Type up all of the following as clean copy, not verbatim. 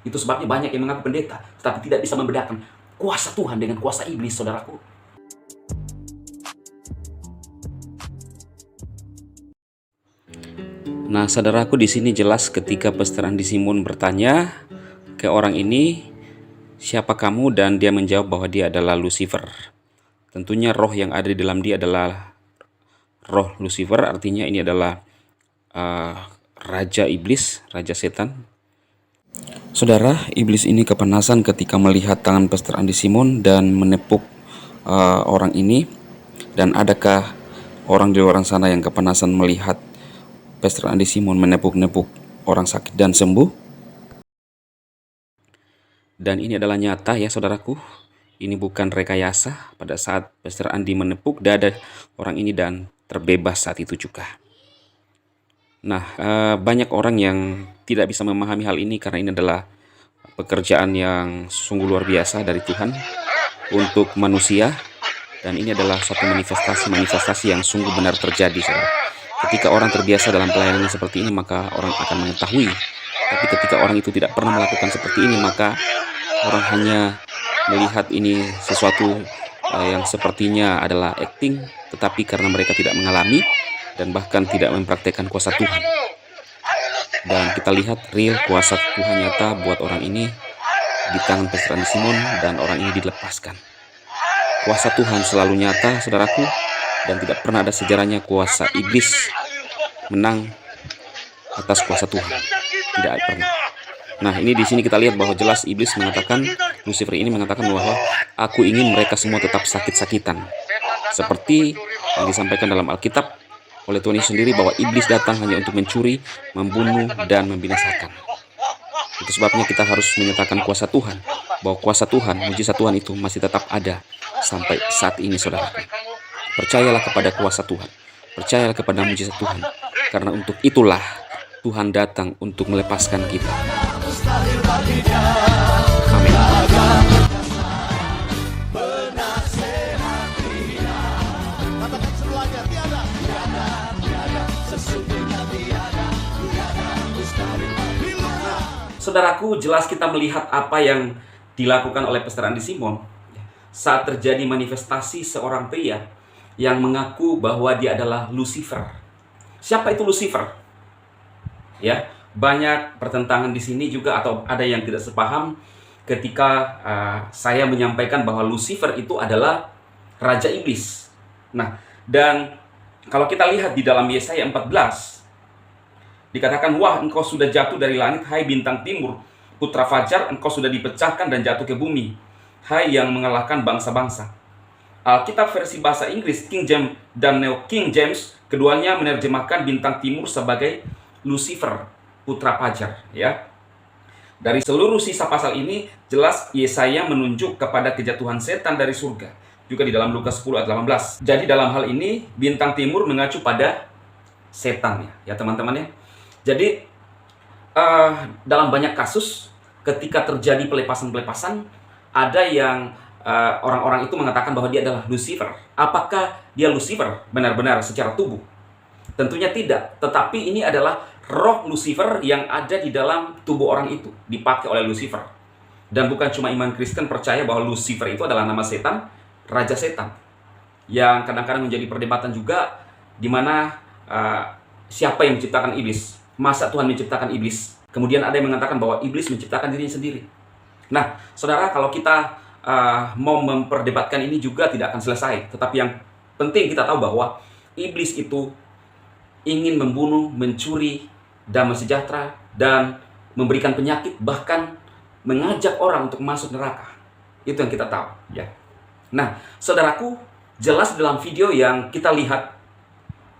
Itu sebabnya banyak yang mengaku pendeta, tetapi tidak bisa membedakan kuasa Tuhan dengan kuasa iblis, saudaraku. Nah, saudaraku, di sini jelas ketika Pastor Andi Simon bertanya ke orang ini, "Siapa kamu?" Dan dia menjawab bahwa dia adalah Lucifer. Tentunya roh yang ada di dalam dia adalah roh Lucifer, artinya ini adalah uh, raja iblis, raja setan. Saudara, iblis ini kepanasan ketika melihat tangan Pastor Andi Simon dan menepuk orang ini. Dan adakah orang di luar sana yang kepanasan melihat Pastor Andi Simon menepuk-nepuk orang sakit dan sembuh? Dan ini adalah nyata ya saudaraku. Ini bukan rekayasa pada saat Pastor Andi menepuk dada orang ini dan terbebas saat itu juga. Nah, banyak orang yang tidak bisa memahami hal ini karena ini adalah pekerjaan yang sungguh luar biasa dari Tuhan untuk manusia, dan ini adalah suatu manifestasi yang sungguh benar terjadi, saudara. Ketika orang terbiasa dalam pelayanan seperti ini, maka orang akan mengetahui. Tapi ketika orang itu tidak pernah melakukan seperti ini, maka orang hanya melihat ini sesuatu yang sepertinya adalah acting, tetapi karena mereka tidak mengalami dan bahkan tidak mempraktekkan kuasa Tuhan. Dan kita lihat real kuasa Tuhan nyata buat orang ini di tangan Pastor Andi Simon, dan orang ini dilepaskan. Kuasa Tuhan selalu nyata, saudaraku, dan tidak pernah ada sejarahnya kuasa iblis menang atas kuasa Tuhan. Tidak pernah. Nah, ini di sini kita lihat bahwa jelas iblis mengatakan, Lucifer ini mengatakan bahwa aku ingin mereka semua tetap sakit-sakitan. Seperti yang disampaikan dalam Alkitab oleh Tuhan Yesus sendiri bahwa iblis datang hanya untuk mencuri, membunuh, dan membinasakan. Itu sebabnya kita harus menyatakan kuasa Tuhan, bahwa kuasa Tuhan, mujizat Tuhan itu masih tetap ada sampai saat ini, saudara. Percayalah kepada kuasa Tuhan, percayalah kepada mujizat Tuhan, karena untuk itulah Tuhan datang untuk melepaskan kita. Amin. Saudaraku, jelas kita melihat apa yang dilakukan oleh Pastor Andi Simon saat terjadi manifestasi seorang pria yang mengaku bahwa dia adalah Lucifer. Siapa itu Lucifer? Ya, banyak pertentangan di sini juga, atau ada yang tidak sepaham ketika saya menyampaikan bahwa Lucifer itu adalah raja iblis. Nah, dan kalau kita lihat di dalam Yesaya 14, dikatakan, "Wah, engkau sudah jatuh dari langit, hai bintang timur, putra fajar, engkau sudah dipecahkan dan jatuh ke bumi, hai yang mengalahkan bangsa-bangsa." Alkitab versi bahasa Inggris King James dan New King James, keduanya menerjemahkan bintang timur sebagai Lucifer, putra fajar, ya. Dari seluruh sisa pasal ini jelas Yesaya menunjuk kepada kejatuhan setan dari surga, juga di dalam Lukas 10 ayat 18. Jadi dalam hal ini bintang timur mengacu pada setan, ya teman-teman ya. Jadi dalam banyak kasus ketika terjadi pelepasan-pelepasan, ada yang orang-orang itu mengatakan bahwa dia adalah Lucifer. Apakah dia Lucifer benar-benar secara tubuh? Tentunya tidak, tetapi ini adalah roh Lucifer yang ada di dalam tubuh orang itu, dipakai oleh Lucifer. Dan bukan cuma iman Kristen percaya bahwa Lucifer itu adalah nama setan, raja setan, yang kadang-kadang menjadi perdebatan juga, di mana siapa yang menciptakan iblis? Masa Tuhan menciptakan iblis? Kemudian ada yang mengatakan bahwa iblis menciptakan dirinya sendiri. Nah, saudara, kalau kita mau memperdebatkan ini juga tidak akan selesai. Tetapi yang penting kita tahu bahwa iblis itu ingin membunuh, mencuri, damai sejahtera, dan memberikan penyakit, bahkan mengajak orang untuk masuk neraka. Itu yang kita tahu, ya. Nah, saudaraku, jelas dalam video yang kita lihat,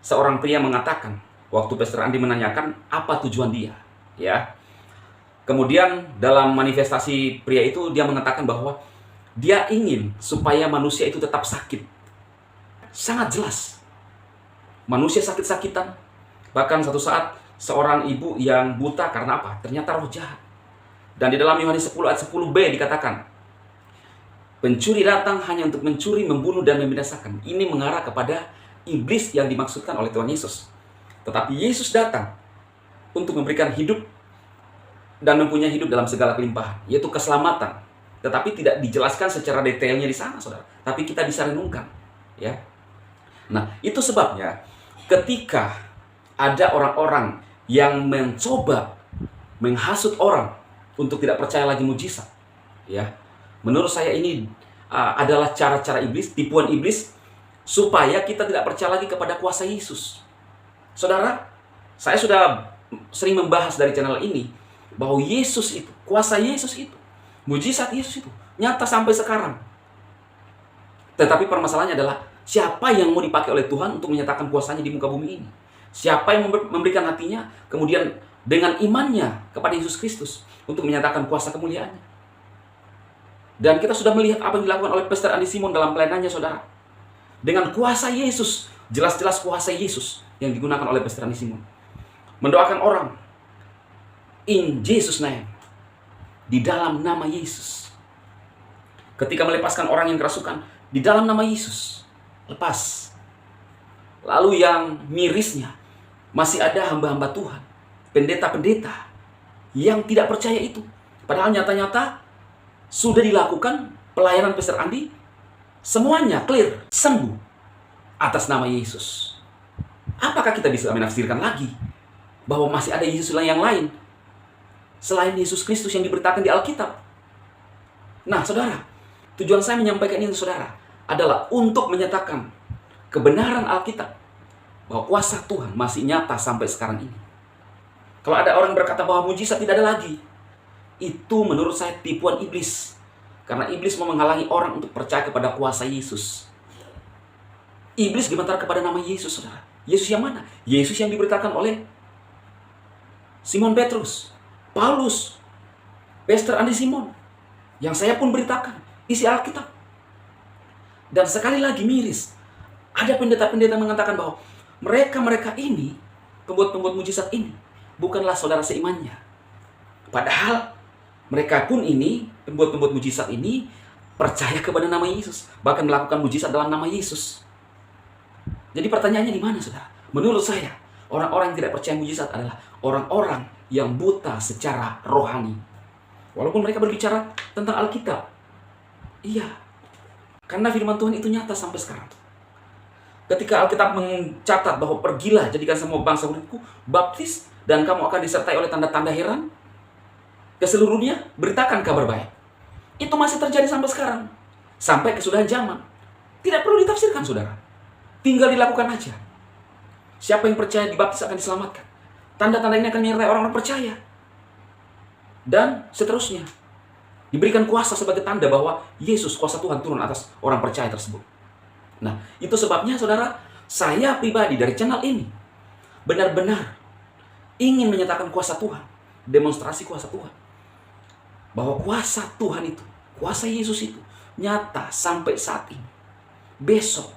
seorang pria mengatakan, waktu Pastor Andi menanyakan apa tujuan dia, ya. Kemudian dalam manifestasi pria itu, dia mengatakan bahwa dia ingin supaya manusia itu tetap sakit. Sangat jelas. Manusia sakit-sakitan. Bahkan satu saat seorang ibu yang buta karena apa? Ternyata roh jahat. Dan di dalam Yohanes 10 ayat 10b dikatakan, pencuri datang hanya untuk mencuri, membunuh, dan membinasakan. Ini mengarah kepada iblis yang dimaksudkan oleh Tuhan Yesus. Tetapi Yesus datang untuk memberikan hidup dan mempunyai hidup dalam segala kelimpahan, yaitu keselamatan. Tetapi tidak dijelaskan secara detailnya di sana, saudara. Tapi kita bisa renungkan, ya. Nah, itu sebabnya ketika ada orang-orang yang mencoba menghasut orang untuk tidak percaya lagi mujizat, ya. Menurut saya ini adalah cara-cara iblis, tipuan iblis supaya kita tidak percaya lagi kepada kuasa Yesus. Saudara, saya sudah sering membahas dari channel ini bahwa Yesus itu, kuasa Yesus itu, mujizat Yesus itu nyata sampai sekarang. Tetapi permasalahannya adalah siapa yang mau dipakai oleh Tuhan untuk menyatakan kuasanya di muka bumi ini? Siapa yang memberikan hatinya kemudian dengan imannya kepada Yesus Kristus untuk menyatakan kuasa kemuliaannya? Dan kita sudah melihat apa yang dilakukan oleh Pastor Andi Simon dalam pelayanannya, saudara. Dengan kuasa Yesus, jelas-jelas kuasa Yesus yang digunakan oleh Pastor Andi Simon. Mendoakan orang in Jesus name, di dalam nama Yesus. Ketika melepaskan orang yang kerasukan, di dalam nama Yesus, lepas. Lalu yang mirisnya, masih ada hamba-hamba Tuhan, pendeta-pendeta yang tidak percaya itu. Padahal nyata-nyata sudah dilakukan pelayanan Pastor Andi, semuanya clear, sembuh atas nama Yesus. Apakah kita bisa menafsirkan lagi bahwa masih ada Yesus yang lain selain Yesus Kristus yang diberitakan di Alkitab? Nah, saudara, tujuan saya menyampaikan ini, saudara, adalah untuk menyatakan kebenaran Alkitab bahwa kuasa Tuhan masih nyata sampai sekarang ini. Kalau ada orang berkata bahwa mujizat tidak ada lagi, itu menurut saya tipuan iblis. Karena iblis mau menghalangi orang untuk percaya kepada kuasa Yesus. Iblis gemetar kepada nama Yesus, saudara. Yesus yang mana? Yesus yang diberitakan oleh Simon Petrus, Paulus, Pastor Andi Simon, yang saya pun beritakan isi Alkitab. Dan sekali lagi miris, ada pendeta-pendeta mengatakan bahwa mereka ini, pembuat-pembuat mujizat ini, bukanlah saudara seimannya. Padahal mereka pun ini, pembuat-pembuat mujizat ini, percaya kepada nama Yesus, bahkan melakukan mujizat dalam nama Yesus. Jadi pertanyaannya di mana, saudara? Menurut saya, orang-orang yang tidak percaya mujizat adalah orang-orang yang buta secara rohani. Walaupun mereka berbicara tentang Alkitab. Iya. Karena firman Tuhan itu nyata sampai sekarang. Ketika Alkitab mencatat bahwa pergilah jadikan semua bangsa muridku, baptis, dan kamu akan disertai oleh tanda-tanda heran ke seluruh dunia, beritakan kabar baik. Itu masih terjadi sampai sekarang. Sampai kesudahan zaman. Tidak perlu ditafsirkan, saudara. Tinggal dilakukan aja. Siapa yang percaya dibaptis akan diselamatkan. Tanda-tanda ini akan menyertai orang-orang percaya. Dan seterusnya. Diberikan kuasa sebagai tanda bahwa Yesus, kuasa Tuhan, turun atas orang percaya tersebut. Nah, itu sebabnya, saudara, saya pribadi dari channel ini benar-benar ingin menyatakan kuasa Tuhan. Demonstrasi kuasa Tuhan. Bahwa kuasa Tuhan itu, kuasa Yesus itu, nyata sampai saat ini. Besok,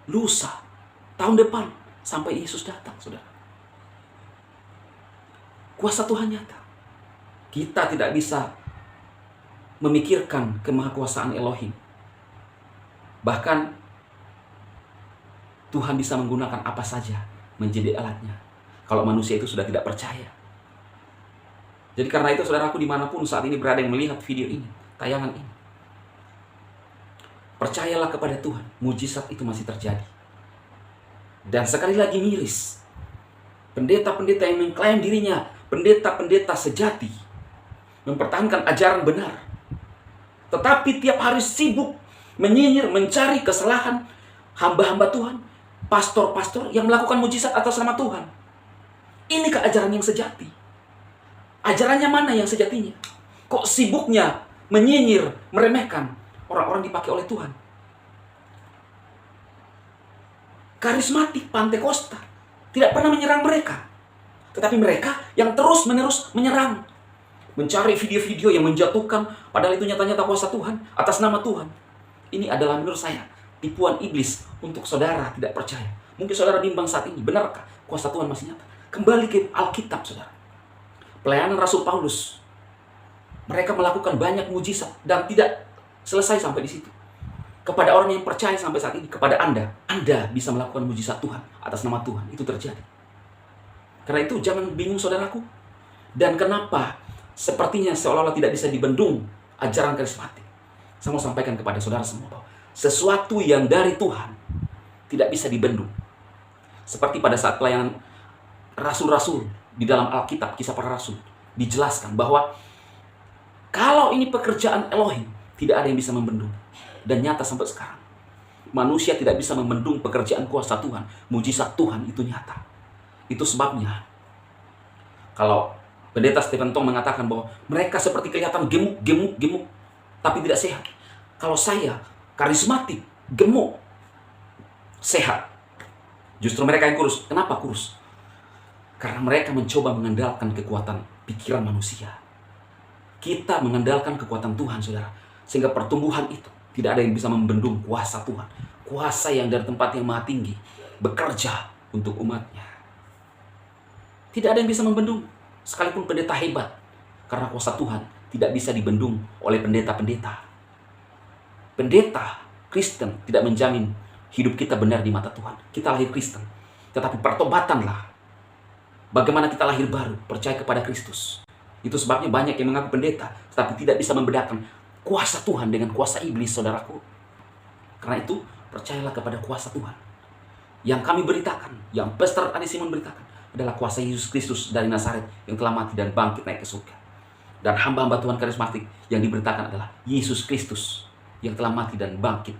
lusa, tahun depan, sampai Yesus datang, saudara. Kuasa Tuhan nyata. Kita tidak bisa memikirkan kemahakuasaan Elohim. Bahkan, Tuhan bisa menggunakan apa saja menjadi alatnya. Kalau manusia itu sudah tidak percaya. Jadi karena itu, saudaraku, dimanapun saat ini berada yang melihat video ini, tayangan ini, percayalah kepada Tuhan, mujizat itu masih terjadi. Dan sekali lagi miris, pendeta-pendeta yang mengklaim dirinya pendeta-pendeta sejati, mempertahankan ajaran benar, tetapi tiap hari sibuk menyinyir, mencari kesalahan hamba-hamba Tuhan, pastor-pastor yang melakukan mujizat atas nama Tuhan. Inikah ajaran yang sejati? Ajarannya mana yang sejatinya? Kok sibuknya menyinyir, meremehkan orang-orang dipakai oleh Tuhan? Karismatik, Pantekosta tidak pernah menyerang mereka. Tetapi mereka yang terus-menerus menyerang. Mencari video-video yang menjatuhkan, padahal itu nyata-nyata kuasa Tuhan, atas nama Tuhan. Ini adalah menurut saya tipuan iblis untuk saudara tidak percaya. Mungkin saudara bimbang saat ini, benarkah kuasa Tuhan masih nyata? Kembali ke Alkitab, saudara. Pelayanan Rasul Paulus. Mereka melakukan banyak mujizat dan tidak selesai sampai di situ. Kepada orang yang percaya sampai saat ini, kepada Anda bisa melakukan mujizat Tuhan atas nama Tuhan. Itu terjadi. Karena itu jangan bingung, saudaraku. Dan kenapa sepertinya seolah-olah tidak bisa dibendung ajaran karismatik. Saya mau sampaikan kepada saudara semua bahwa sesuatu yang dari Tuhan tidak bisa dibendung. Seperti pada saat pelayanan rasul-rasul di dalam Alkitab, Kisah Para Rasul, dijelaskan bahwa kalau ini pekerjaan Elohim, tidak ada yang bisa membendung. Dan nyata sampai sekarang, manusia tidak bisa membendung pekerjaan kuasa Tuhan. Mujizat Tuhan itu nyata. Itu sebabnya kalau Pendeta Stephen Tong mengatakan bahwa mereka seperti kelihatan gemuk, tapi tidak sehat. Kalau saya karismatik, gemuk, sehat. Justru mereka yang kurus. Kenapa kurus? Karena mereka mencoba mengandalkan kekuatan pikiran manusia. Kita mengandalkan kekuatan Tuhan, saudara. Sehingga pertumbuhan itu tidak ada yang bisa membendung kuasa Tuhan. Kuasa yang dari tempat yang maha tinggi bekerja untuk umatnya. Tidak ada yang bisa membendung. Sekalipun pendeta hebat. Karena kuasa Tuhan tidak bisa dibendung oleh pendeta-pendeta. Pendeta Kristen tidak menjamin hidup kita benar di mata Tuhan. Kita lahir Kristen. Tetapi pertobatanlah. Bagaimana kita lahir baru, percaya kepada Kristus. Itu sebabnya banyak yang mengaku pendeta, tetapi tidak bisa membedakan kuasa Tuhan dengan kuasa iblis, saudaraku. Karena itu, percayalah kepada kuasa Tuhan. Yang kami beritakan, yang Pastor Adi Simon beritakan, adalah kuasa Yesus Kristus dari Nazaret yang telah mati dan bangkit naik ke surga. Dan hamba-hamba Tuhan karismatik yang diberitakan adalah Yesus Kristus yang telah mati dan bangkit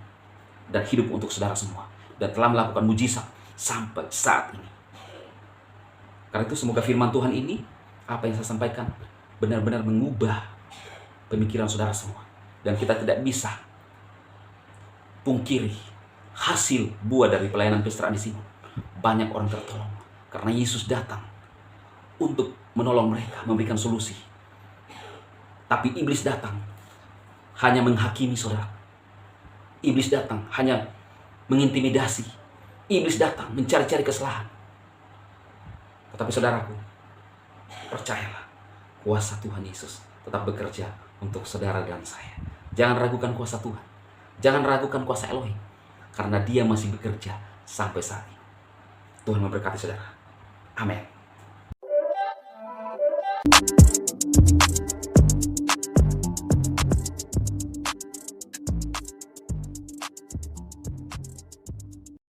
dan hidup untuk saudara semua. Dan telah melakukan mujizat sampai saat ini. Karena itu semoga firman Tuhan ini, apa yang saya sampaikan, benar-benar mengubah pemikiran saudara semua. Dan kita tidak bisa pungkiri hasil buah dari pelayanan Pastor Adi Simon. Banyak orang tertolong karena Yesus datang untuk menolong mereka, memberikan solusi. Tapi iblis datang hanya menghakimi saudara. Iblis datang hanya mengintimidasi. Iblis datang mencari-cari kesalahan. Tetapi saudaraku, percayalah, kuasa Tuhan Yesus tetap bekerja untuk saudara dan saya. Jangan ragukan kuasa Tuhan. Jangan ragukan kuasa Elohim. Karena dia masih bekerja sampai saat ini. Tuhan memberkati saudara. Amin.